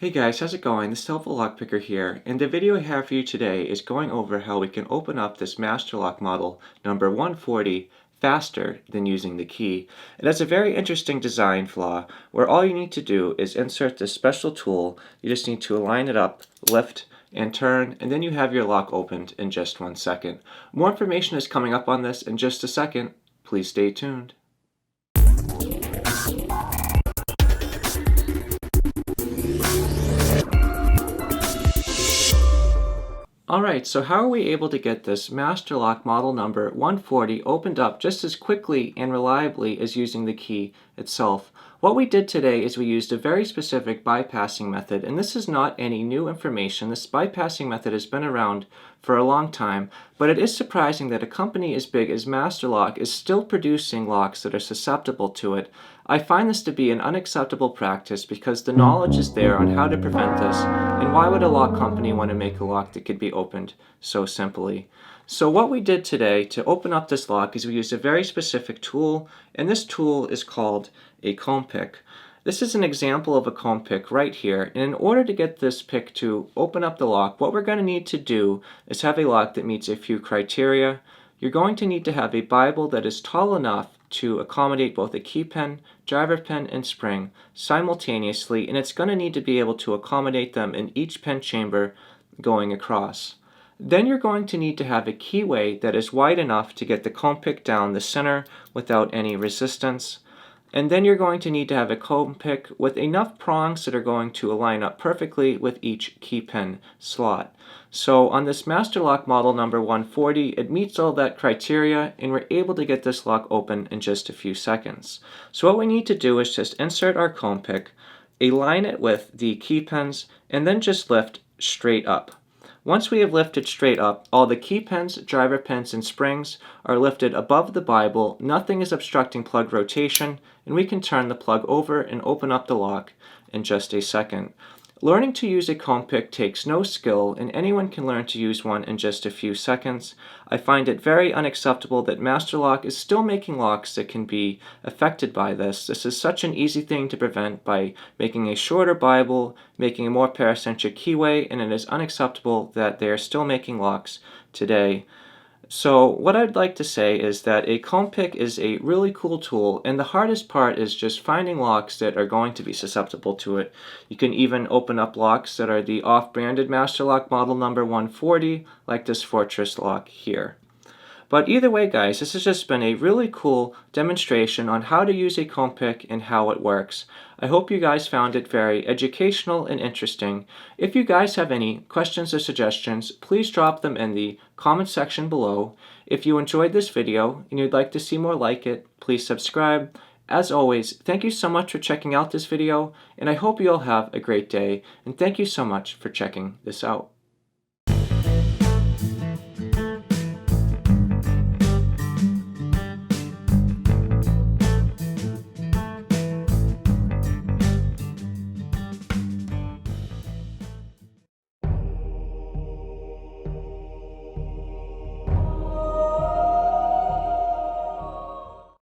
Hey guys, how's it going? This is HelpfulLockPicker here, and the video I have for you today is going over how we can open up this master lock model number 140 faster than using the key. It has a very interesting design flaw where all you need to do is insert this special tool. You just need to align it up, lift, and turn, and then you have your lock opened in just 1 second. More information is coming up on this in just a second. Please stay tuned. Alright, so how are we able to get this master lock model number 140 opened up just as quickly and reliably as using the key itself? What we did today is we used a very specific bypassing method, and this is not any new information. This bypassing method has been around for a long time, but it is surprising that a company as big as Masterlock is still producing locks that are susceptible to it. I find this to be an unacceptable practice because the knowledge is there on how to prevent this, and why would a lock company want to make a lock that could be opened so simply? So what we did today to open up this lock is we used a very specific tool, and this tool is called a comb pick. This is an example of a comb pick right here, and in order to get this pick to open up the lock, what we're going to need to do is have a lock that meets a few criteria. You're going to need to have a Bible that is tall enough to accommodate both a key pin, driver pin, and spring simultaneously, and it's going to need to be able to accommodate them in each pin chamber going across. Then you're going to need to have a keyway that is wide enough to get the comb pick down the center without any resistance. And then you're going to need to have a comb pick with enough prongs that are going to align up perfectly with each key pin slot. So on this master lock model number 140, it meets all that criteria, and we're able to get this lock open in just a few seconds. So what we need to do is just insert our comb pick, align it with the key pins, and then just lift straight up. Once we have lifted straight up, all the key pins, driver pins, and springs are lifted above the Bible, nothing is obstructing plug rotation, and we can turn the plug over and open up the lock in just a second. Learning to use a comb pick takes no skill, and anyone can learn to use one in just a few seconds. I find it very unacceptable that Masterlock is still making locks that can be affected by this. This is such an easy thing to prevent by making a shorter Bible, making a more paracentric keyway, and it is unacceptable that they are still making locks today. So what I'd like to say is that a comb pick is a really cool tool, and the hardest part is just finding locks that are going to be susceptible to it. You can even open up locks that are the off-branded Master Lock model number 140, like this Fortress lock here. But either way, guys, this has just been a really cool demonstration on how to use a comb pick and how it works. I hope you guys found it very educational and interesting. If you guys have any questions or suggestions, please drop them in the comment section below. If you enjoyed this video and you'd like to see more like it, please subscribe. As always, thank you so much for checking out this video, and I hope you all have a great day, and thank you so much for checking this out.